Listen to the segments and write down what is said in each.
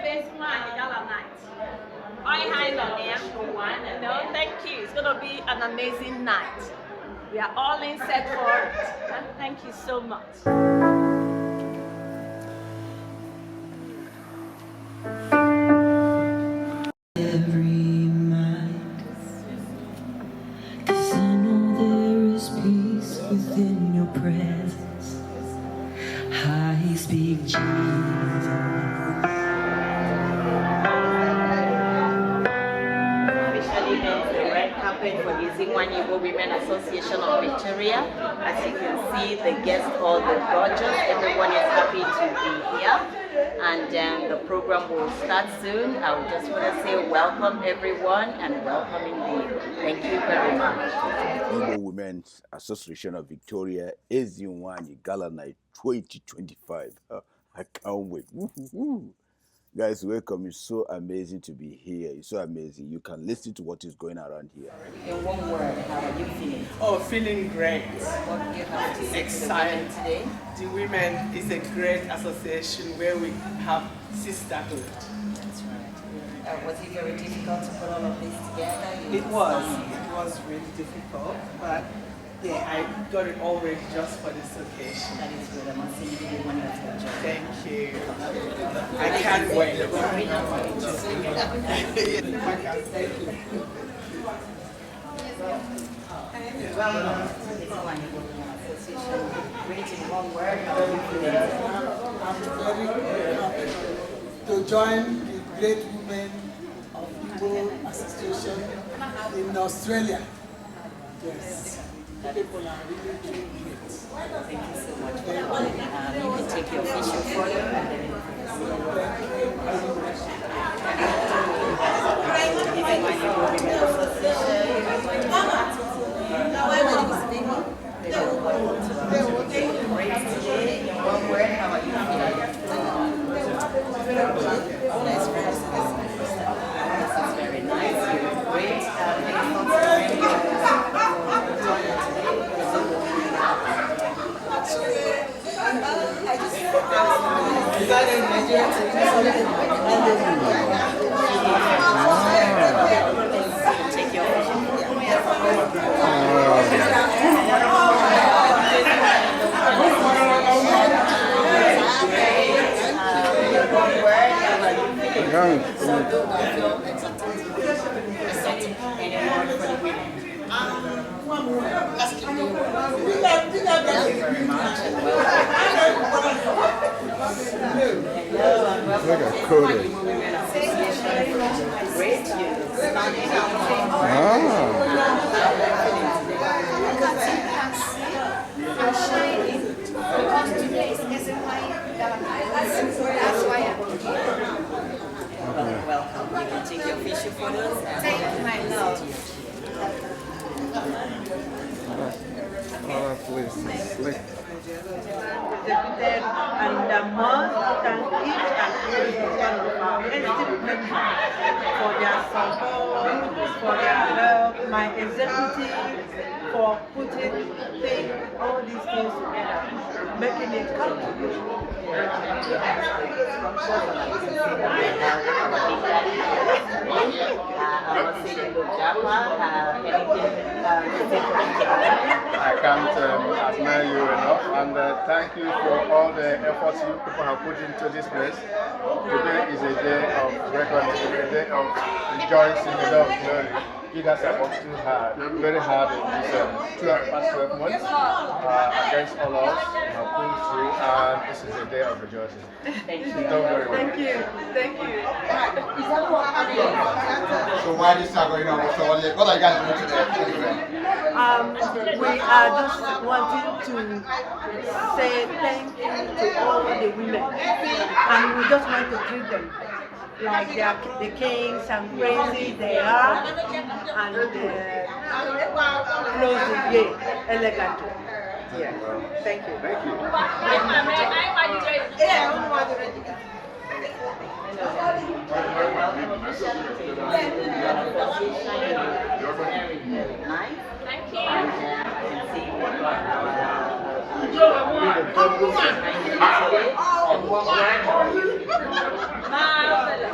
Ezinwanyi Gala night. Hi, no, thank you. It's going to be an amazing night. We are all in set for it. Thank you so much. Within your presence, I speak Jesus. Officially ends the red carpet for the Ezinwanyi Women Association of Victoria. As you can see, the guests, all the gorgeous, everyone is happy to be here. And the program will start soon. I would just want to say welcome everyone and welcome indeed. Thank you very much. Igbo Women's Association of Victoria, Ezinwanyi Gala Night 2025. I can't wait. Woo-hoo-hoo. Guys, welcome. It's so amazing to be here. It's so amazing. You can listen to what is going around here. In one word, how are you feeling? Oh, feeling great. What do you have to say Excited. to the women today? The Women is a great association where we have sisterhood. That's right. Was it very difficult to put all of this together? It was really difficult, but yeah, I got it all ready just for this occasion. That is good. I must say you did a wonderful job. Thank you. I can't wait. Thank you. I'm very happy to join the great women of Igbo Association in Australia. Yes, people are really doing great. Thank you so much for coming. You can take your official photo and then one word, how are you feeling? Nice process. This is very nice. You're great. Take your welcome. You can take your official photos and thank you, my love. Please. And must thank each and every one of our executive members for their support, for their help, my executive for putting all these things together, making it come together. I can't admire you enough, and thank you for all the efforts you people have put into this place. Today is a day of recognition, a day of rejoicing, a day of glory. You guys have worked too hard, very hard in these past 12 months against all odds. You have pulled through, and this is a day of rejoicing. Thank you. Thank you. Thank you. So why this are going on? So what are you guys doing today? We are just wanting to say thank you to all the women, and we just want to treat them like they are the kings and crazy they are, and close the gate elegantly. Yeah. Thank you. Thank you. Thank you.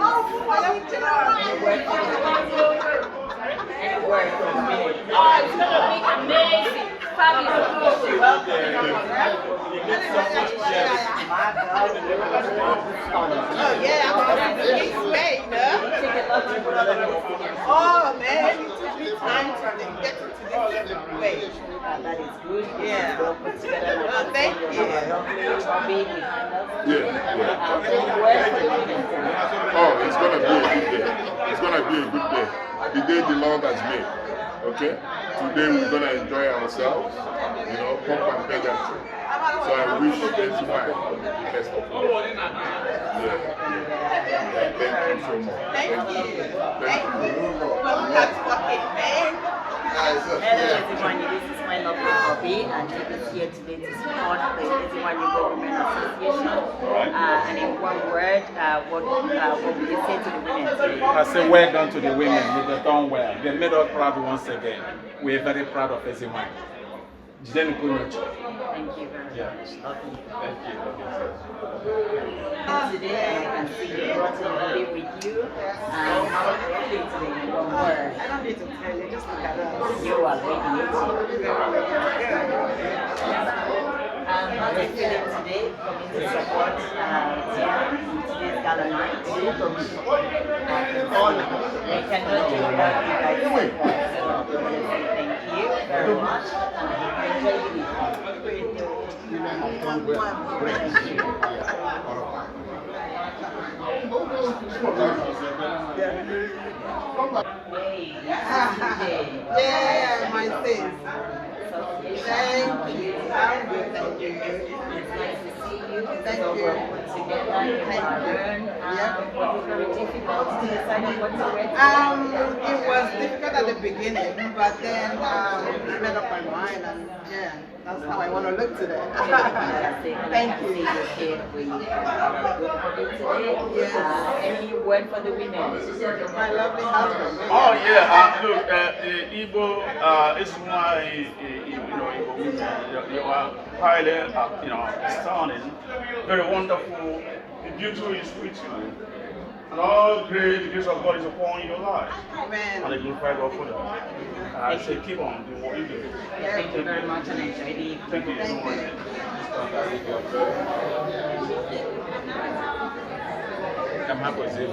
Oh yeah, I'm going to the way, you know? Oh man, it took me time to get into this way. That is good. Yeah. Well put together. Well, thank you. Oh, it's gonna be a good day. It's gonna be a good day. The day the Lord has made. Okay? Today we're gonna enjoy ourselves, you know, pump and pedantry. So I wish Ezinwanyi the best of luck. Yeah. Thank you so much. Thank you. Thank you. Well, that's fucking man. Hello Ezinwanyi, this is my lovely hobby and he is here today to support the Ezinwanyi Women Association. And in one word, what would you say to the women today? I say well done to the women, they've done well. They made us proud once again. We're very proud of Ezinwanyi. Thank you very much. Thank you. Thank you. Today I can see you brought a hobby with you. And how are you feeling today in one word? I don't need to tell you, just look at us. You are radiating. How are you feeling today coming to support today's Gala night? We cannot do without you guys. Thank you very much. Enjoy the weekend. Thank you. Yeah, my sis. Thank you. I'm good, thank you. It's nice to see you. Thank So you. we're put together. You have learned. Was it very difficult to decide what to wear? It was difficult at the beginning, but then I made up my mind, and yeah, that's how I want to look today. Thank you. Any word for the women? My lovely husband. Oh yeah, look, Igbo, Ezinwanyi, Igbo women, you are highly, stunning, very wonderful. The beauty is with you. And all the grace of God is upon your life. Amen. And I glorify God for that. I say keep on doing what you do. Thank you very much and enjoy the evening. Thank you so much. I'm happy with you.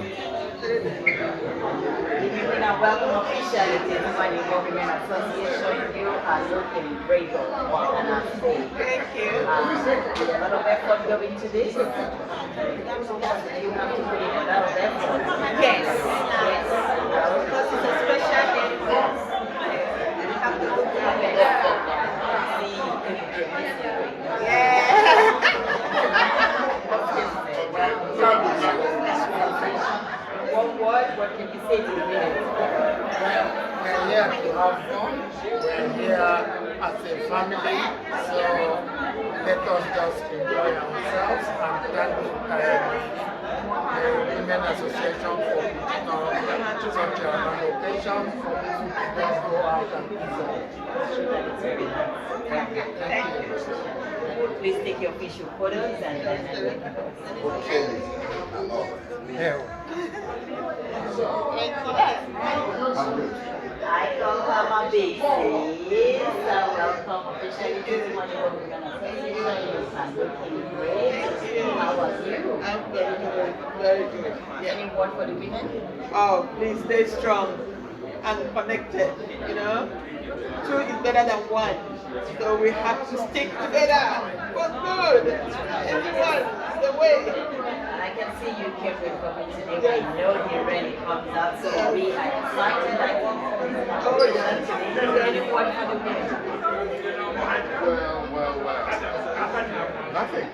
Welcome officially to the Ezinwanyi Women Association. You are looking great and I'm Thank you. with a lot of effort going to this. You have to put in a lot of effort. Yes. Because it's a special day. You have to look at it. Yeah. One word, what can you say to the women? We're here to have fun. We're here as a family. So let us just enjoy ourselves and thank the Women Association for putting on such an occasion for people to just go out and enjoy. Thank you. Please take your official photos and then. I welcome my babies. Welcome officially to the Ezinwanyi Women Association. You are looking great. How are you? I'm very good. Any word for the women? Oh, please stay strong and connected, you know. Two is better than one. So we have to stick together for good. Everyone is the way. I can see you came with me today. We know the rain comes out, so we are excited. Oh, yeah. Any word for the women? Nothing.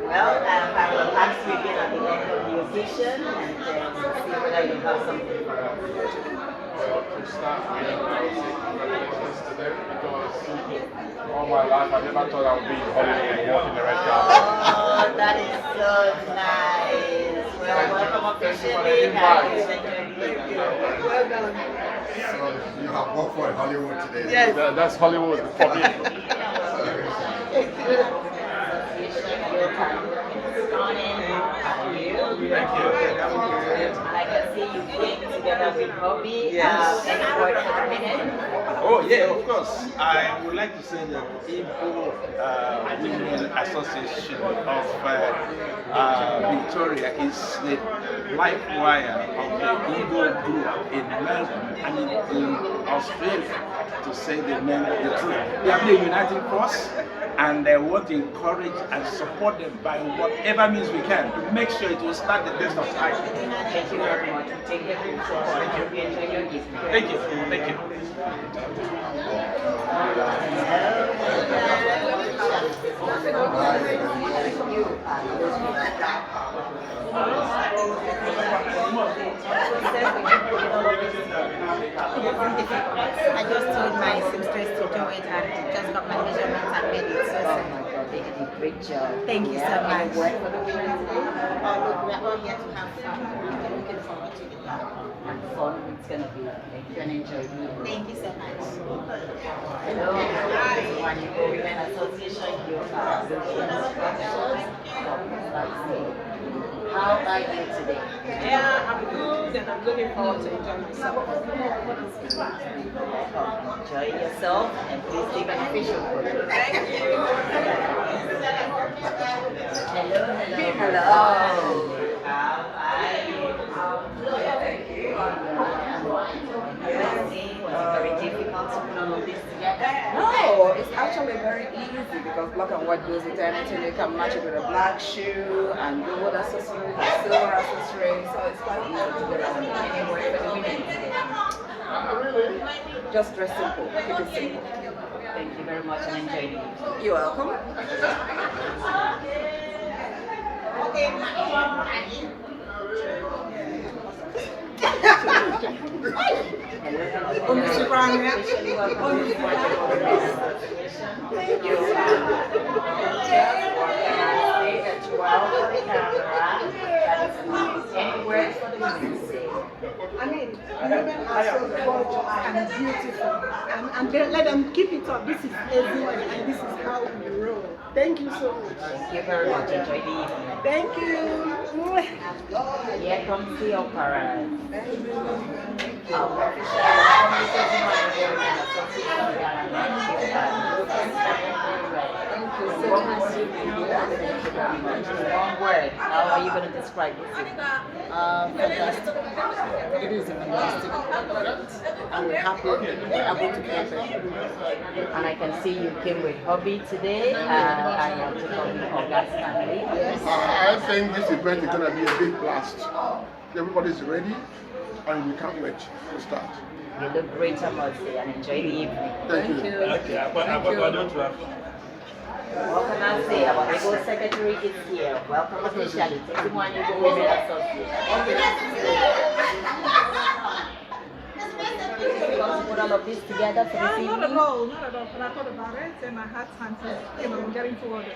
Well, I will ask you again at the end of the occasion and see whether you have something for us. Well, to start with, I would say congratulations to them because all my life I never thought I would be in Hollywood and walk in the red carpet. Oh, that is so nice. Well, welcome officially. Well done. So you have worked for Hollywood today. Yes. That's Hollywood for me. Association, you. Thank you. I can see you came together with Bobby. Yes. Any word for the minute? Oh yeah, of course. I would like to say that Igbo Women Association of Victoria is the life wire of the Igbo group in Melbourne and in Australia, to say the truth. They are the uniting force, and they want to encourage and support them by whatever means we can to make sure it will stand the test of time. Thank you very much. Take care of yourself. Thank you. Thank you. I just told my seamstress to do it and just got my measurements and made it. So, Oh my God, they did a great job. thank you so Yeah, much. any word for the women today? Look, we're all here to have fun. I'm looking forward to it. And fun, it's gonna be. Thank you and enjoy it. Thank you so much. Hello, when you go Women Association, you are looking instructions. How are you today? Yeah, I'm good and I'm looking forward to enjoy myself. Enjoy yourself and please be beneficial for you. Thank you. Hello. How are you? Was it very difficult to put all of this together? No, it's actually very easy because black and white goes with anything. You can match it with a black shoe and gold accessory, silver accessory, so it's quite easy to get around. Any word for the women today? Just dress simple, keep it simple. Thank you very much and enjoy the evening. You're welcome. I mean, women are so gorgeous and beautiful. And let them keep it up. This is Ezinwanyi and this is how we roll. Thank you so much. Thank you very much. Enjoy the evening. Thank you. Here comes the opera. One word. How are you going to describe this? Fantastic. It is a fantastic product. And we're happy we're able to get it. And I can see you came with hobby today. I want to call you August family. I think this event is going to be a big blast. Everybody's ready and we can't wait to start. You look great, I must say, and enjoy the evening. Thank you. Okay, What can I say? Our Igbo secretary is here. Welcome officially. Ezinwanyi Igbo Women Association. You want to put all of this together for this evening? Not at all. But I thought about it and my heart sank. I'm getting forward.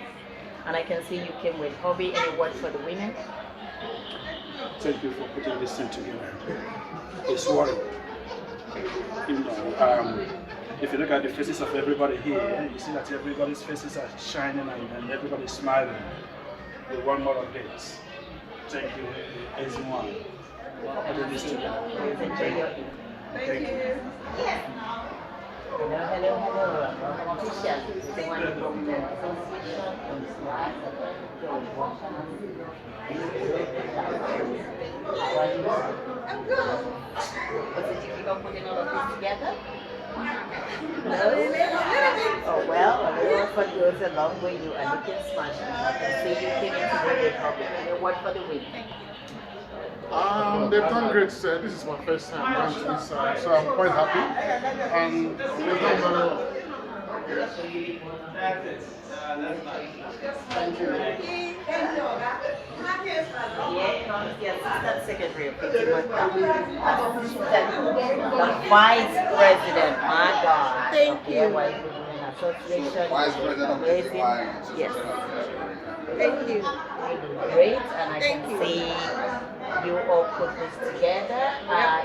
And I can see you came with hobby. Any word for the women? Thank you for putting this thing together. It's worrying. You know, if you look at the faces of everybody here, you see that everybody's faces are shining and everybody's smiling. We want more of this. Thank you, Ezinwanyi, for putting this together. Please enjoy your evening. Thank you. Hello. Officially, Ezinwanyi Igbo Women Association is live. Was it difficult putting all of this together? No? Oh well, a little effort goes a long way. You are looking smashing. I can see you came into the Republic. Any word for the win? They've done great. This is my first time going to this, so I'm quite happy. And they've done very well. Thank you. Here comes the Assistant Secretary of the Vice President. My God. Thank you. Women Association. Vice President of Amazing. EWIA. Yes. Thank you. Great, and I can see you all put this together.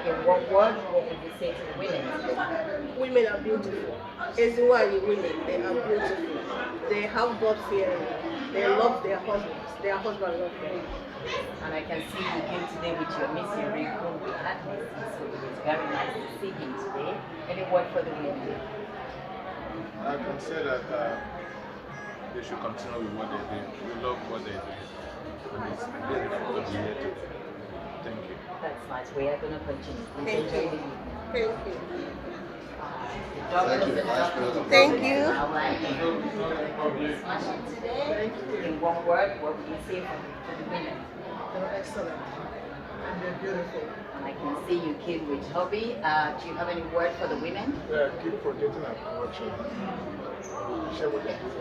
In one word, what would you say to the women? Women are beautiful. Ezinwanyi women, they are beautiful. They have God fearing. They love their husbands. Their husband loves them. And I can see you came today with your Missy Rick whom we had Missy, so it was very nice to see him today. Any word for the women? I can say that they should continue with what they do. We love what they do. And it's beautiful to be here today. Thank you. That's nice. We are going to continue. Please enjoy the evening. Thank you. Thank you. Today, in one word, what would you say for the women? They're excellent. And they're beautiful. And I can see you came with hobby. Do you have any word for the women? Yeah, keep projecting our production. Share what they're doing.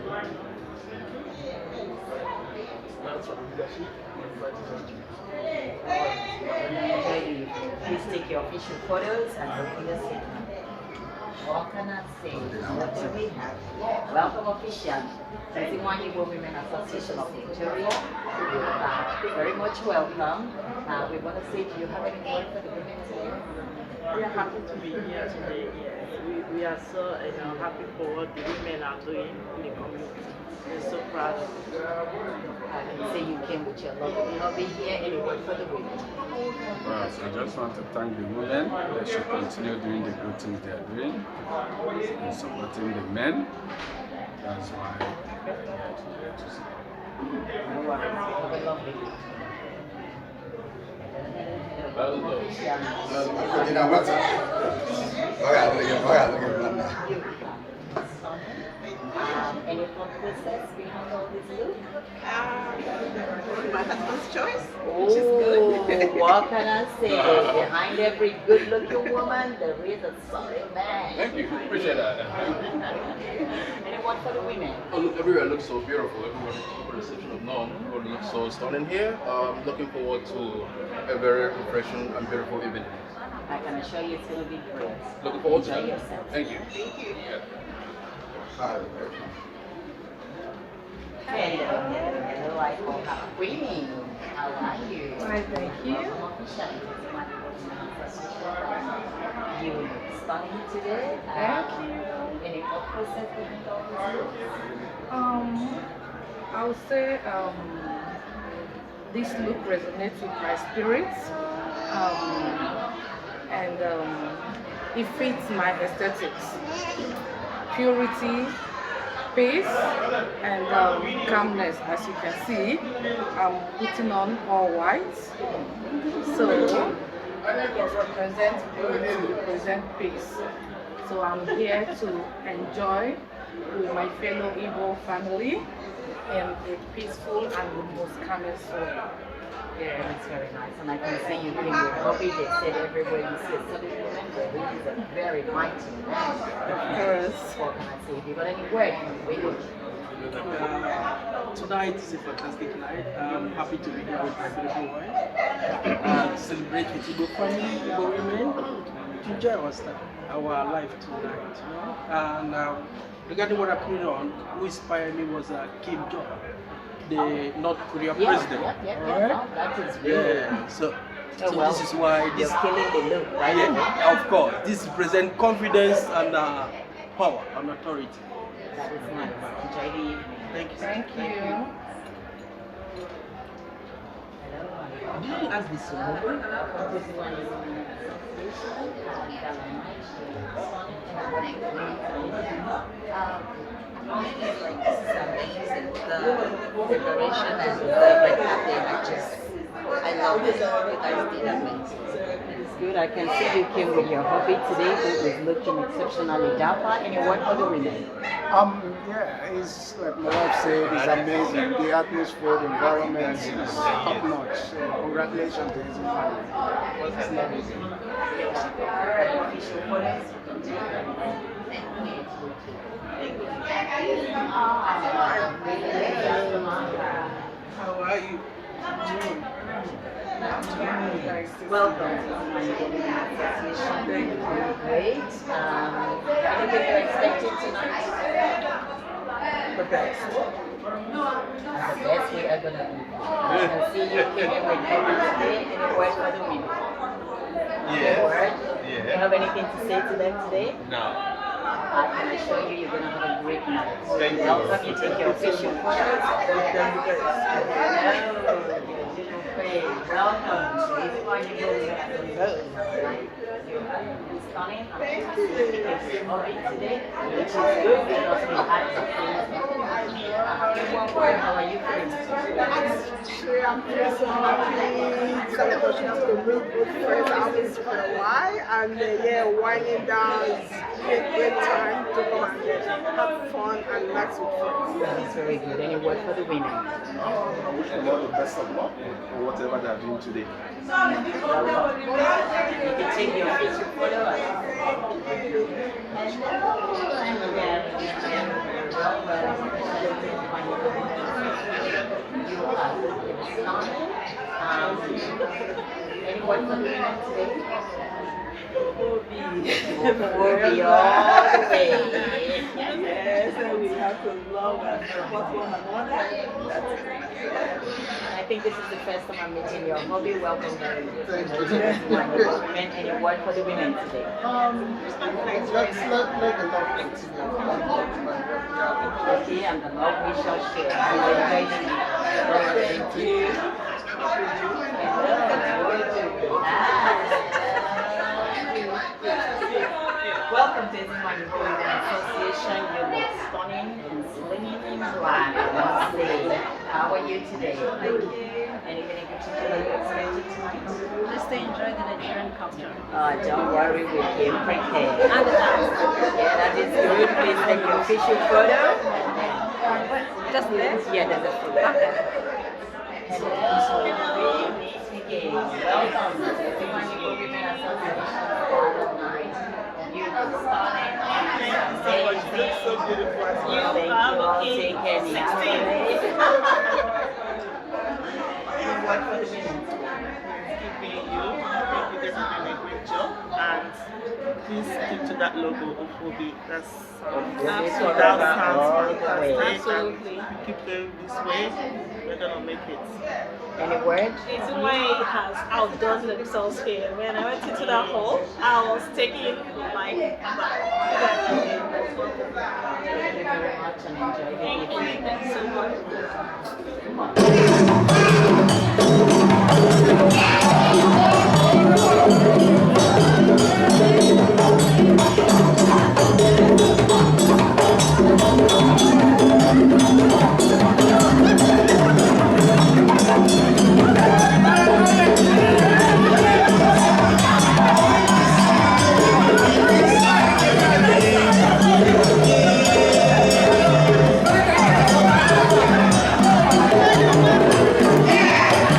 That's from leadership. Please take your official photos and open the statement. What can I say? What do we have? Welcome official. Ezinwanyi Women Association of Victoria. Very much welcome. We want to say, do you have any word for the women today? We are happy to be here today. We are so happy for what the women are doing in the community. We're so proud of it. I can say you came with your lovely hobby here. Any word for the women? Well, so I just want to thank the women. They should continue doing the good things they are doing and supporting the men. That's why we are here to see. No worries. Have a lovely day. Any thought process behind all this look? My husband's choice, Oh, which is good. What can I say? Behind every good-looking woman, there is a solid man. Thank you. Appreciate that. Anyone for the women? Oh, look, everywhere looks so beautiful. Everyone, with the exception of none, everyone looks so stunning here. Looking forward to a very refreshing and beautiful evening. I can assure you it's going to be great. Looking forward to Enjoy it. yourself. Thank you. Thank you. Yeah. Hello, I call her Queenie. How are you? Fine, thank you. You look stunning today. Thank you. Any thought process behind all this? I would say this look resonates with my spirit, and it fits my aesthetics. Purity, peace, and calmness. As you can see, I'm putting on all white, so it represents purity, represents peace. So I'm here to enjoy with my fellow Igbo family in a peaceful and the most calmest way. Yeah, that's very nice. And I can see you being your hobby. They said everywhere you see a city woman, there is a very mighty man. Of course. What can I say? Have you got any word from the women? Tonight is a fantastic night. I'm happy to be here with my beautiful wife. To celebrate with Igbo family, Igbo women, to enjoy our life tonight. You know? And regarding what happened on, who inspired me was Kim Jong, the North Korea president. No, that is real. Yeah. So well, this is why this. You're killing the look, right? Yeah, of course. This represents confidence and power and authority. That is nice. Enjoy the evening. Thank you. Thank you. Did you ask this one? The preparation and the red carpet, I love it. You guys did amazing. It's good. I can see you came with your hobby today, who is looking exceptionally dapper. Any word for the women? Yeah, it's like my wife said, it's amazing. The atmosphere, the environment is top notch. So congratulations to Ezinwanyi. It's amazing. How are you? Welcome to my association. Great. Anything you're expecting tonight? The best. The best we are gonna do. I can see you came in with hobby today. Any word for the women? Yeah. Word? Yeah. Do you have anything to say to them today? No. I can assure you, you're going to have a great night. Thank you. Welcome. You take your official photos. Welcome to Ezinwanyi Igbo Women. Stunning. Thank you. Today, which is good because we had how are you feeling? I'm feeling so happy. It's an opportunity to meet good friends I've been for a while, and winding down is a great time to come and have fun and relax with friends. That's very good. Any word for the women? I wish them all the best of luck for whatever they're doing today. You can take your picture photo. Anyone for the women today? Will be all the way. Yes, and we have to love and support one another. I think this is the first time I'm meeting your hobby. Welcome, guys. Thank you. Women, any word for the women today? Let's let the love continue. Okay, and the love we shall share. Thank you. Welcome to Ezinwanyi Igbo Women Association. You look stunning and slinging black. How are you today? Thank you. Anything in particular you expected tonight? Just to enjoy the Nigerian culture. Don't worry, we came prepared. And the dance. Yeah, that is good. Please take your official photo. Just this? Yeah, that's a photo. Okay. Welcome to Ezinwanyi Igbo Women Association. You started So beautiful. Thank you all. Take care. What for the women? Keeping you. Thank you guys for doing a great job. And please stick to that logo of Obi. That sounds fantastic. Absolutely. Keep going this way. We're gonna make it. Any word? Ezinwanyi has outdone themselves here. When I went into that hall, I was taking like Thank you very much and enjoy the evening. Thanks so much. Yeah.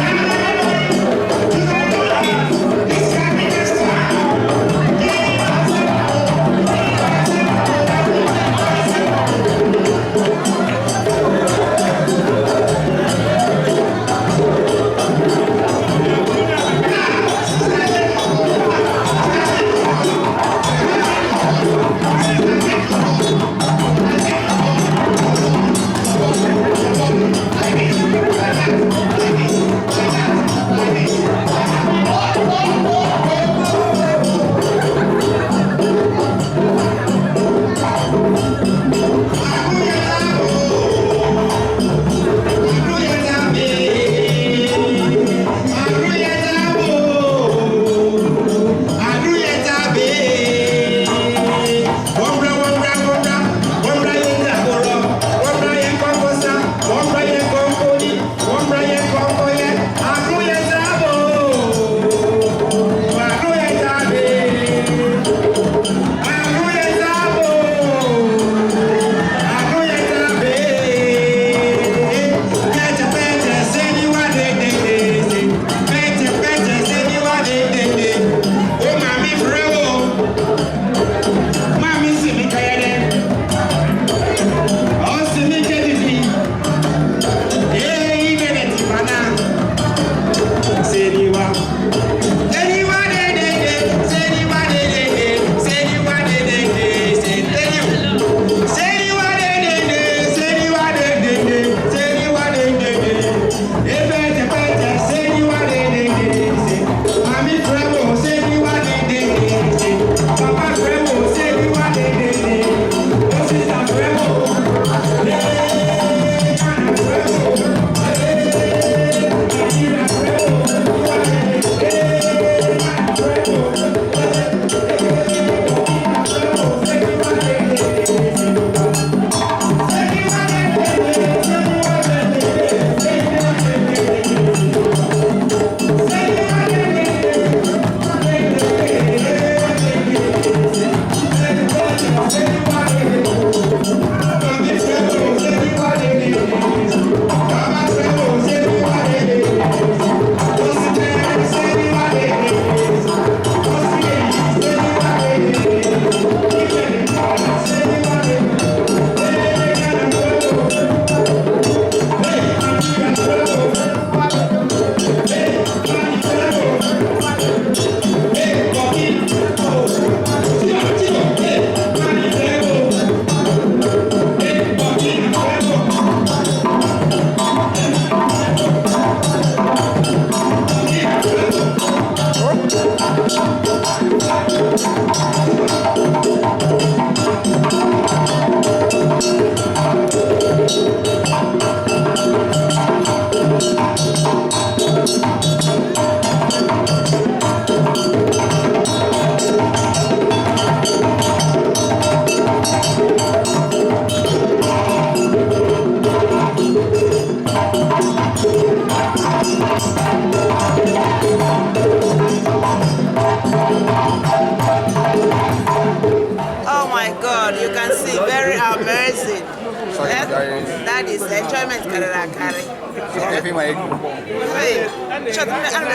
that is enjoyment carry. I'm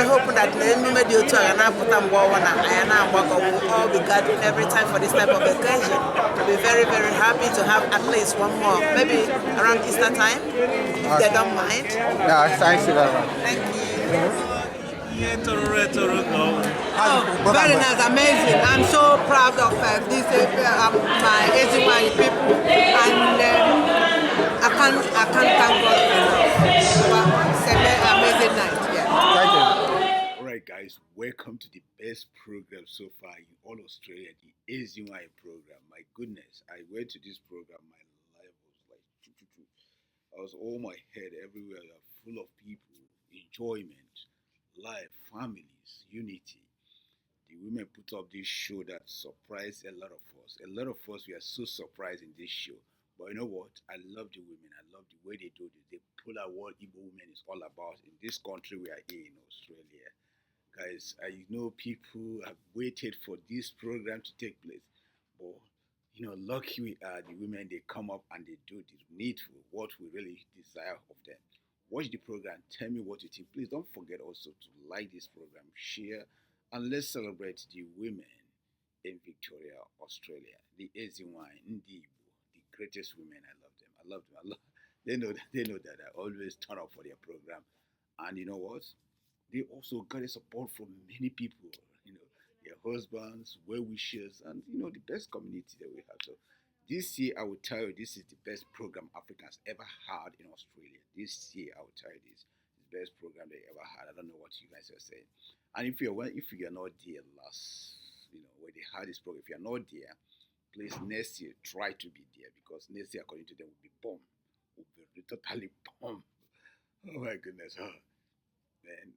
hoping that all be gathering every time for this type of occasion. I'll be very, very happy to have at least one more, maybe around Easter time, if they don't mind. Yeah, thanks very much. Thank you. Oh, very nice, amazing. I'm so proud of this, my Ezinwanyi people, and I can't thank God enough. It's an amazing night. Yeah. Thank you. All right, guys, welcome to the best program so far in all Australia, the Ezinwanyi program. My goodness, I went to this program, my life was like, I was all my head everywhere, full of people, enjoyment, life, families, unity. The women put up this show that surprised a lot of us. A lot of us, we are so surprised in this show. But you know what? I love the women. I love the way they do this. They pull out what Igbo women is all about in this country we are in Australia. Guys, I know people have waited for this program to take place. But, you know, lucky we are, the women, they come up and they do the needful, what we really desire of them. Watch the program. Tell me what you think. Please don't forget also to like this program, share, and let's celebrate the women in Victoria, Australia. The Ezinwanyi, Igbo, the greatest women. I love them. I love them. They know that I always turn up for their program. And you know what? They also got a support from many people. You know, their husbands, well wishers, and you know the best community that we have. So this year, I will tell you, this is the best program Africans ever had in Australia. This year, I will tell you this. The best program they ever had. I don't know what you guys are saying. And if you're not there last, you know, when they had this program, if you're not there, please next year try to be there because next year, according to them, will be bomb. Will be totally bomb. Oh my goodness, huh? Man,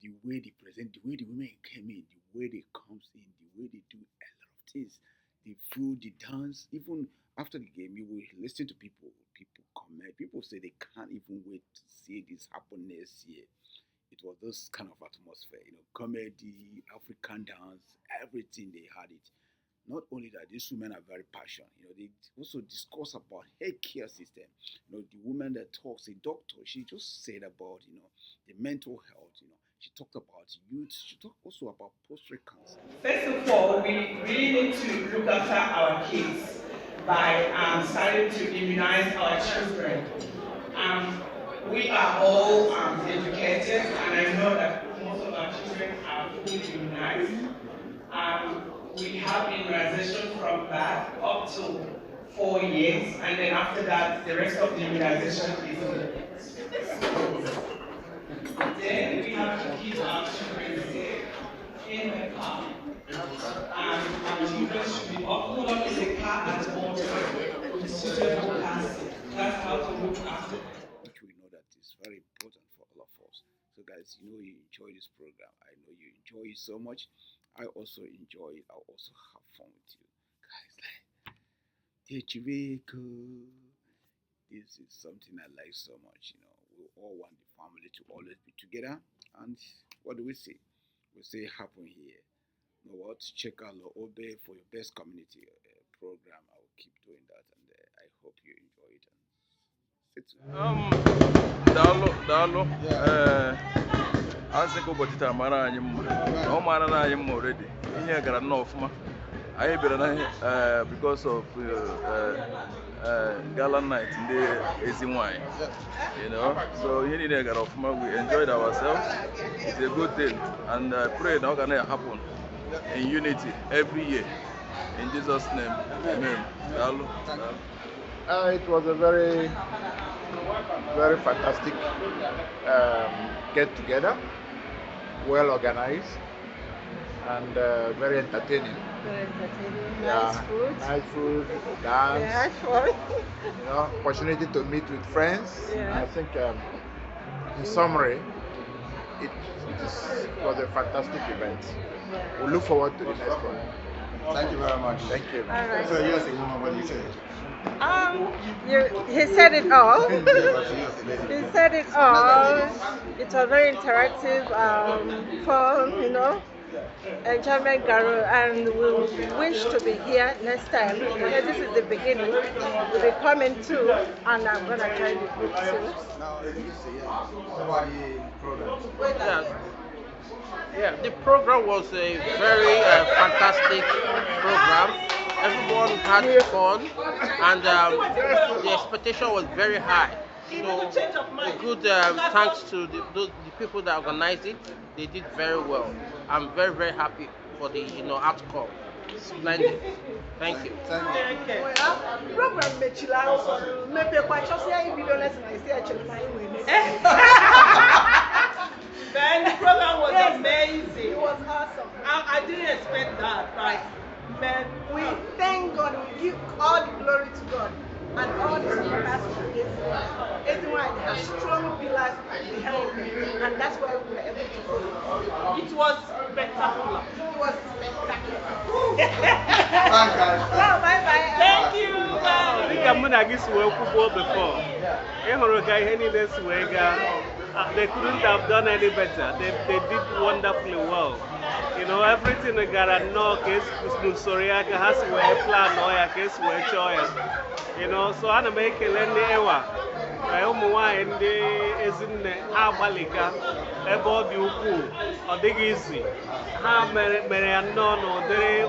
the way they present, the way the women came in, the way they comes in, the way they do a lot of things, the food, the dance. Even after the game, you will listen to people comment. People say they can't even wait to see this happen next year. It was this kind of atmosphere, you know, comedy, African dance, everything they had it. Not only that, these women are very passionate. You know, they also discuss about health care system. You know, the woman that talks, a doctor, she just said about, you know, the mental health, you know. She talked about youth. She talked also about prostate cancer. First of all, we really need to look after our kids by starting to immunize our children. We are all educated, and I know that most of our children are fully immunized. We have immunization from birth up to 4 years, and then after that, the rest of the immunization is then we have to keep our children safe in the car. Our children should be not in the car at all times with suitable car seat. That's how to look after them. Which we know that is very important for all of us. So guys, you know you enjoy this program. I know you enjoy it so much. I also enjoy it. I also have fun with you. Guys, like, this is something I like so much, you know. We all want the family to always be together. And what do we say? We say happen here. You know what? Check out Obe for your best community program. I will keep doing that, and I hope you enjoy it. Dalo. Asị ka ụbọchị taa mara anyị mma. Ọ mara na anyị mma already. Ihe gara nnọọ ọfụma. Anyị bịara na because of Gala night ndị Ezinwanyi. You know, so ihe niile gara ọfụma. We enjoyed ourselves. It's a good thing, and I pray na ọ ga na-happen in unity every year. In Jesus' name, amen. Dalo. It was a very fantastic get together, well organized, and very entertaining. Very entertaining. Yeah, nice food, dance. Yeah, sure. You know, opportunity to meet with friends. Yeah. I think, in summary, it was a fantastic event. We look forward to the next one. Thank you very much. Thank you. All right. So yes, a woman, what do you say? He said it all. He said it all. It was very interactive, fun, you know. enjoyment, Garo, and we wish to be here next time. Because this is the beginning. We'll be coming too, and I'm going to join the group too. Yeah, the program was a very fantastic program. Everyone had fun, and the expectation was very high. So, a good thanks to the people that organized it. They did very well. I'm very, very happy for the outcome. Splendid. Thank you. Man, the program was amazing. It was awesome. I didn't expect that. Like, man, we thank God. We give all the glory to God. And all the supporters for Ezinwanyi has strong pillars behind him, and that's why we were able to follow. It was spectacular. It was spectacular. Thanks, guys. Well, bye-bye. Thank you. Bye. Dịka mụ na gị si wee kwubuo before, ị hụrụ ka ihe niile si wee gaa. They couldn't have done any better. They did wonderfully well. You know, everything they got a knock is Soria has to wear plan or a case where choice. You know, so I'm making any ewa. I am in the isn't Abalika, about you or dig easy. How many no, they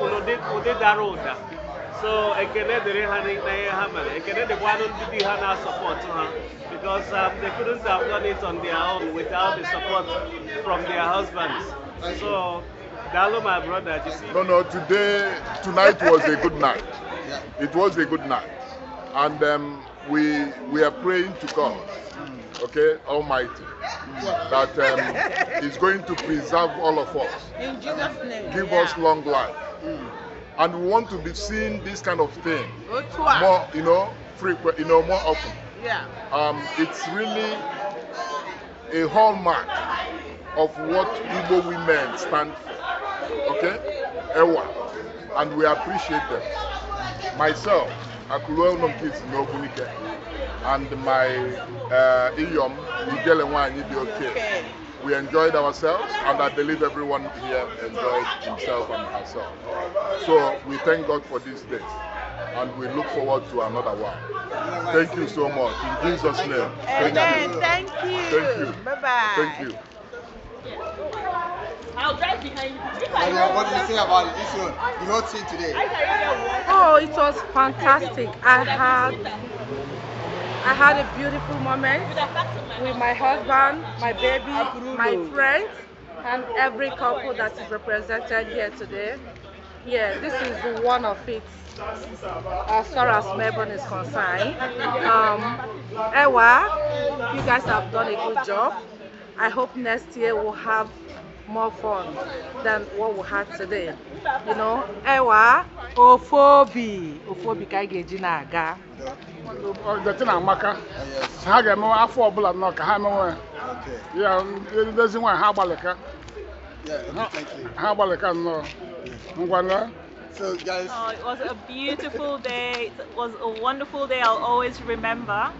did that road. So I can let the hammer. I can let the one to be Hana support her because they couldn't have done it on their own without the support from their husbands. So, Galo, my brother, you see. No, tonight was a good night. It was a good night. And we are praying to God, okay, Almighty, that He's going to preserve all of us. In Jesus' name. Give us long life. And we want to be seeing this kind of thing more, frequent, more often. Yeah. It's really a hallmark of what Igbo women stand for. Okay? Ewa. And we appreciate them. Myself, Akulo Nomkis Nobunike, and my Iyom, Vic Ezinwanyi, we enjoyed ourselves, and I believe everyone here enjoyed himself and herself. So we thank God for this day, and we look forward to another one. Thank you so much. In Jesus' name. Amen. Thank you. Thank you. Bye-bye. Thank you. I'll drive behind you. What did you say about this one? The whole thing today? Oh, it was fantastic. I had a beautiful moment with my husband, my baby, my friends, and every couple that is represented here today. Yeah, this is one of it as far as Melbourne is concerned. Ewa, you guys have done a good job. I hope next year we'll have more fun than what we had today. You know, Ewa, Ofobi ka ga-eji na-aga. The Amaka, ha ga-eme afọ ọbụla nnọọ ka ha mewe ya Ezinwanyi ha gbalịka nnọọ ngwana. So guys, it was a beautiful day. It was a wonderful day. I'll always remember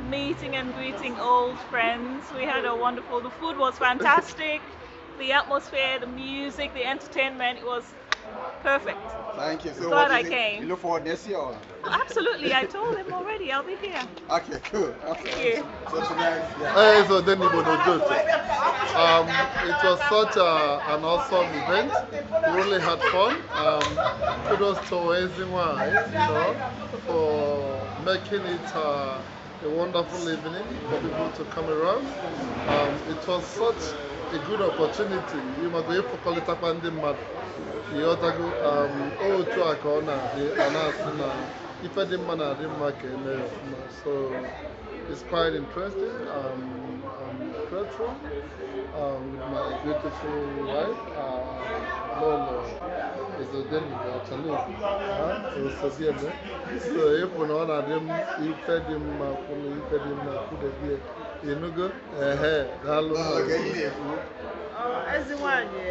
meeting and greeting old friends. We had a wonderful, the food was fantastic, the atmosphere, the music, the entertainment, it was perfect. Thank you. So glad I came. You look forward next year? Or? Absolutely, I told them already, I'll be here. Okay, cool. Okay. Thank you. So tonight, Hey, so then it was such an awesome event. We really had fun. Kudos to Ezinwanyi, for making it a wonderful evening for people to come around. It was such a good opportunity. You must be able to call it up and the so it's quite interesting. I'm grateful with my beautiful wife. Lolo is a so if we know that you fed him Ezinwanyi,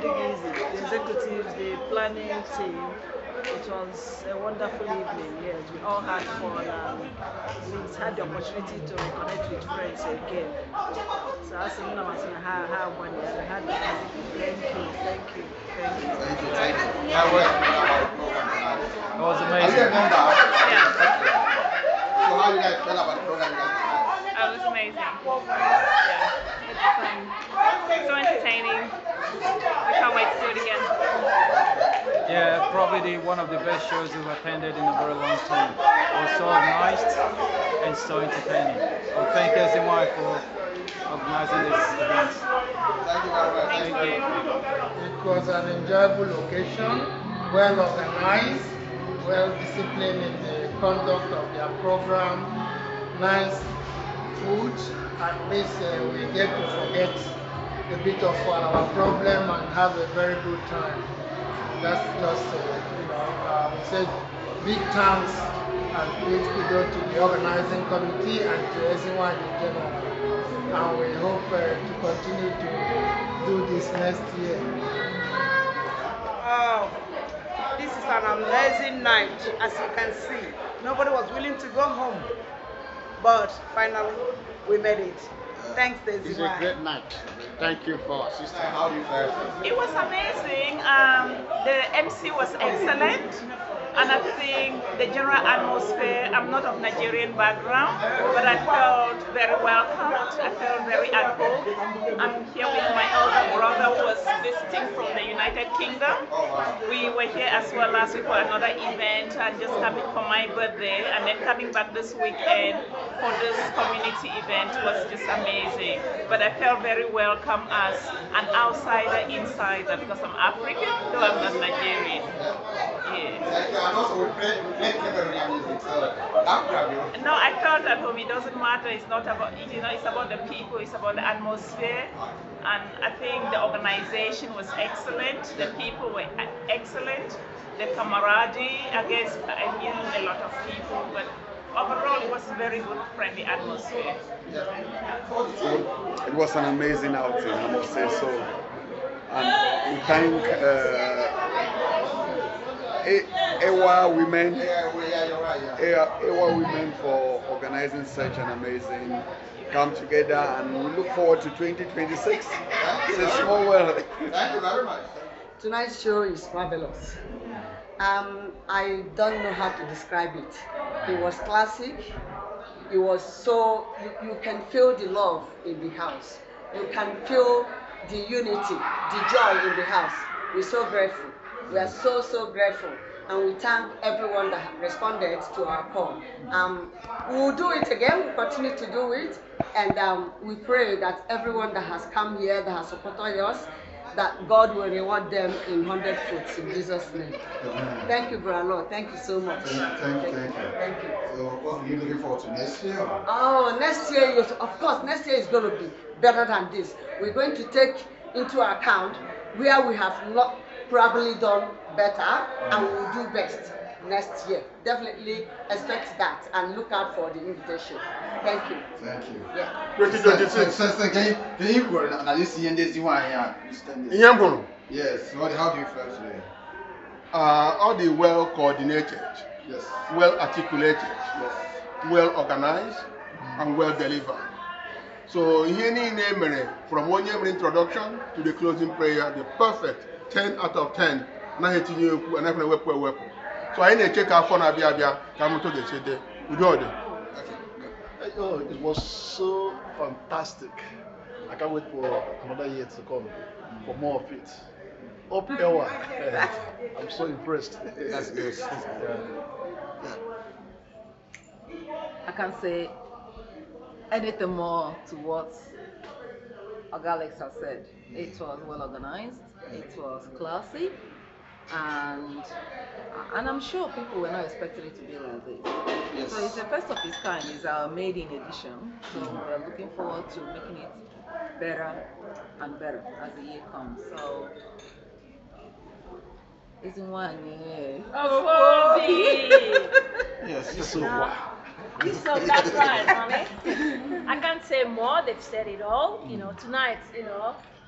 the executives, the planning team, it was a wonderful evening. Yes, we all had fun and we had the opportunity to reconnect with friends again. So I said, no, I said, how one year, I had thank you. How was it? It was amazing. Are you a member? Yeah. So how you guys feel about the program? It was amazing. Yeah. It's so entertaining. I can't wait to do it again. Yeah, probably one of the best shows we've attended in a very long time. It was so organized and so entertaining. Well, thank you, Ezinwanyi, for organizing this event. Thank you. It was an enjoyable occasion, well organized, well disciplined in the conduct of their program, nice food. At least we get to forget a bit of our problem and have a very good time. That's just, we say big thanks and great kudos to the organizing committee and to everyone in general. And we hope to continue to do this next year. Wow, this is an amazing night, as you can see. Nobody was willing to go home, but finally we made it. Thanks, Daisy. It's a great night. Thank you for assisting. How do you feel? It was amazing. The MC was excellent. And I think the general atmosphere, I'm not of Nigerian background, but I felt very welcomed. I felt very at home. I'm here with my elder brother who was visiting from the United Kingdom. We were here as well last week for another event and just coming for my birthday and then coming back this weekend for this community event was just amazing. But I felt very welcome as an outsider insider because I'm African, though I'm not Nigerian. Yes. And also we play Cameroonian music, so I'm proud of you. No, I felt at home. It doesn't matter. It's not about it's about the people. It's about the atmosphere, and I think the organization was excellent. The people were excellent. The camaraderie. I guess I knew a lot of people, but overall it was a very good, friendly atmosphere. It was an amazing outing, I must say so. And we thank EWIA women for organizing such an amazing come together, and we look forward to 2026. It's a small world. Thank you very much. Tonight's show is marvelous. I don't know how to describe it. It was classic. It was so, you can feel the love in the house. You can feel the unity, the joy in the house. We're so grateful. We are so grateful. And we thank everyone that responded to our call. We will do it again, we'll continue to do it. And we pray that everyone that has come here, that has supported us, that God will reward them in 100 foods in Jesus' name. Amen. Thank you, Brother Lord. Thank you so much. Thank you. So what are you looking forward to next year? Oh, next year, of course, next year is going to be better than this. We're going to take into account where we have not probably done better, and we will do best next year. Definitely expect that and look out for the invitation. Thank you. Thank you. Yeah. 2026. Can you go and this year this one here? Yes. How do you feel today? All the well coordinated, yes, well articulated, yes, well organized, and well delivered. So here from one year introduction to the closing prayer, the perfect 10 out of 10. So I need to check out for Nabia. Oh, it was so fantastic. I can't wait for another year to come for more of it. Up EWIA. I'm so impressed. That's good. I can't say anything more to what Alex has said. It was well organized, it was classy, and I'm sure people were not expecting it to be like this. Yes. So it's the first of its kind. It's our maiden edition. So we're looking forward to making it better and better as the year comes. So Ezinwanyi. Oh, yes, it's so wow. So that's right, honey. I can't say more. They've said it all. You know, tonight,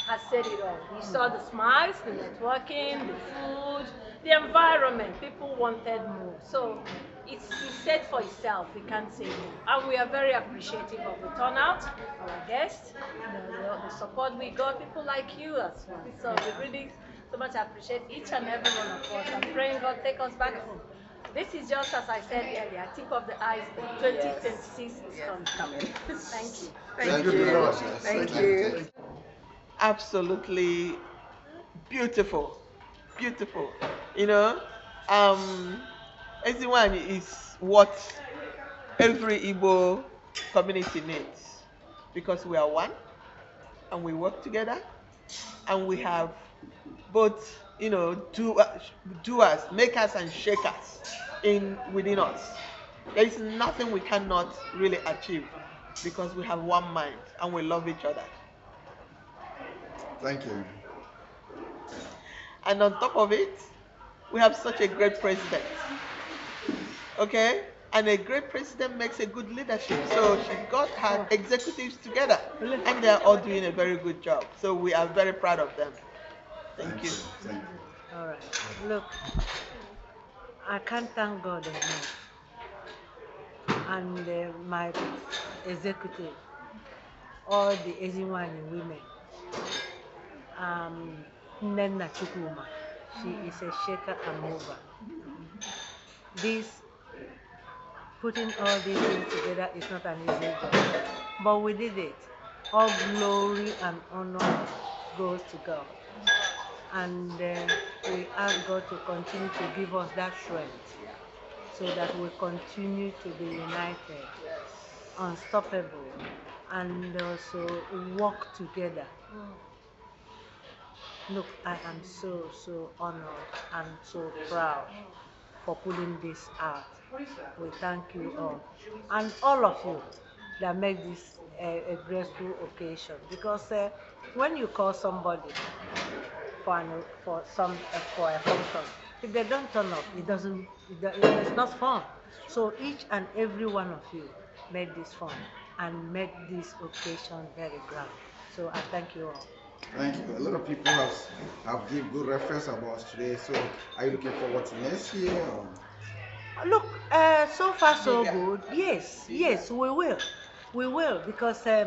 has said it all. He saw the smiles, the networking, the food, the environment. People wanted more. So it said for itself. We can't say more. And we are very appreciative of the turnout, our guests, the support we got, people like you as well. So we really so much appreciate each and every one of us. I'm praying God take us back home. This is just, as I said earlier, tip of the iceberg. 2026 is coming. Thank you. Thank you. Thank you. Absolutely beautiful. Beautiful. You know, Ezinwanyi is what every Igbo community needs because we are one and we work together and we have both, doers, makers and shakers within us. There is nothing we cannot really achieve because we have one mind and we love each other. Thank you. And on top of it, we have such a great president. Okay? And a great president makes a good leadership. So she got her executives together and they're all doing a very good job. So we are very proud of them. Thank you. Thank you. All right. Look, I can't thank God enough. And my executive, all the Ezinwanyi women. Nnenna Chukwuma, she is a shaker and mover. Putting all these things together is not an easy job, but we did it. All glory and honor goes to God. And we ask God to continue to give us that strength so that we continue to be united, unstoppable, and also work together. Look, I am so honored and so proud for pulling this out. We thank you all. And all of you that make this a graceful occasion. Because when you call somebody for a function, if they don't turn up, it's not fun. So each and every one of you made this fun and made this occasion very grand. So I thank you all. Thank you. A lot of people have given good reference about us today. So are you looking forward to next year? Or? Look, so far so good. Yes, we will. We will, because a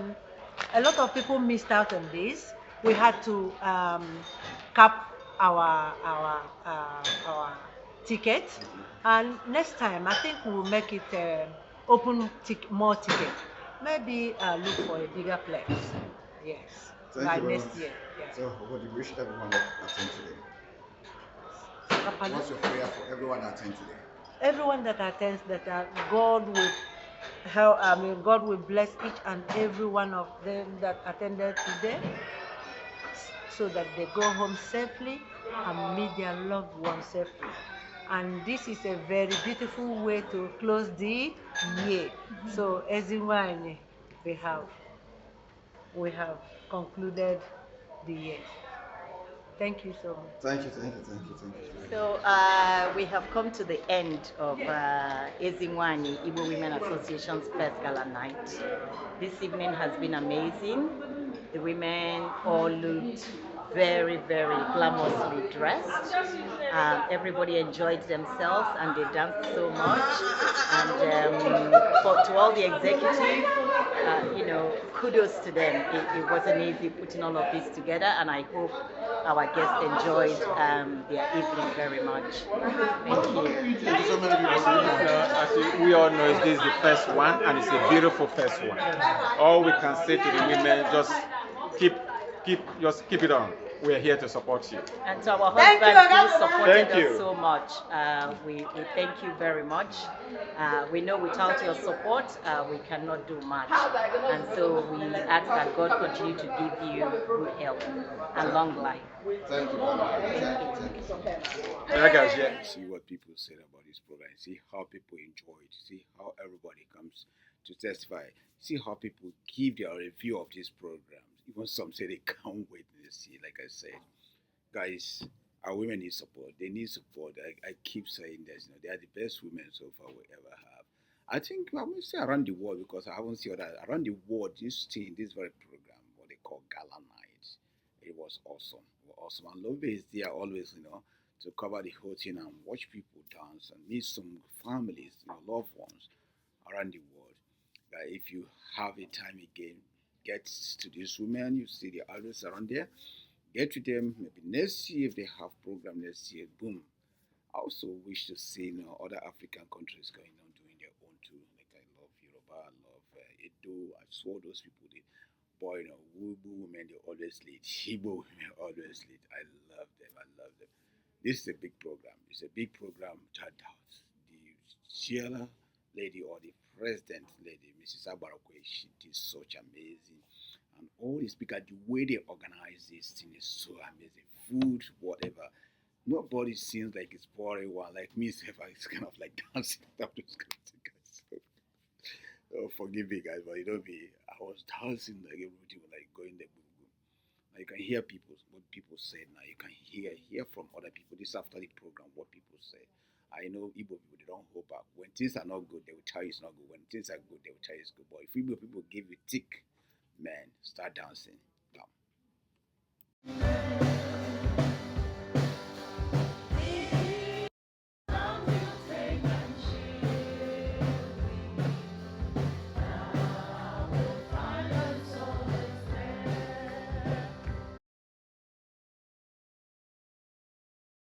lot of people missed out on this. We had to cap our ticket, and next time I think we'll make it more ticket. Maybe look for a bigger place. Yes, by next year. Yeah. So what do you wish everyone that attend today? What's your prayer for everyone that attend today? Everyone that attends, God will help. God will bless each and every one of them that attended today, so that they go home safely and meet their loved ones safely. And this is a very beautiful way to close the year. So, Ezinwanyi, we have concluded the year. Thank you so much. Thank you. So we have come to the end of Ezinwanyi Igbo Women Association's first gala night. This evening has been amazing. The women all looked very, very glamorously dressed. Everybody enjoyed themselves and they danced so much. And to all the executives, kudos to them. It wasn't easy putting all of this together, and I hope our guests enjoyed their evening very much. Thank you. As we all know, this is the first one, and it's a beautiful first one. All we can say to the women, just keep it on. We are here to support you. And to our husbands who supported us so much, we thank you very much. We know without your support, we cannot do much. And so we ask that God continue to give you good health and long life. Thank you. See what people said about this program. See how people enjoy it. See how everybody comes to testify. See how people give their review of this program. Even some say they can't wait to see. Like I said, guys, our women need support. They need support. I keep saying this. They are the best women so far we ever have. I think I will say around the world, because I haven't seen that around the world. This very program, what they call Gala Night, It was awesome. It was awesome. And Love is there always, to cover the whole thing and watch people dance and meet some families, loved ones around the world. That if you have a time again, get to these women, you see the others around there, get to them. Maybe next year, if they have program next year, boom. I also wish to see other African countries going on doing their own too. Like I love Yoruba, I love Edo. I saw those people. They, boy, Wubu women they always lead. Igbo women always lead. I love them. I love them. This is a big program. It's a big program without doubt. The chair lady or the president lady, Mrs. Abarakwe, she did such amazing. And all the speakers, the way they organize this thing is so amazing. Food, whatever. Nobody seems like it's boring one. Like me, it's kind of like dancing. I'm just kind of guys. So, forgive me, guys, but me. I was dancing like everything was like going there. Boom, boom. Now you can hear people what people say. Now you can hear from other people. This after the program, what people say. I know Igbo people they don't hold back. When things are not good, they will tell you it's not good. When things are good, they will tell you it's good. But if Igbo people give you tick, man, start dancing. Come.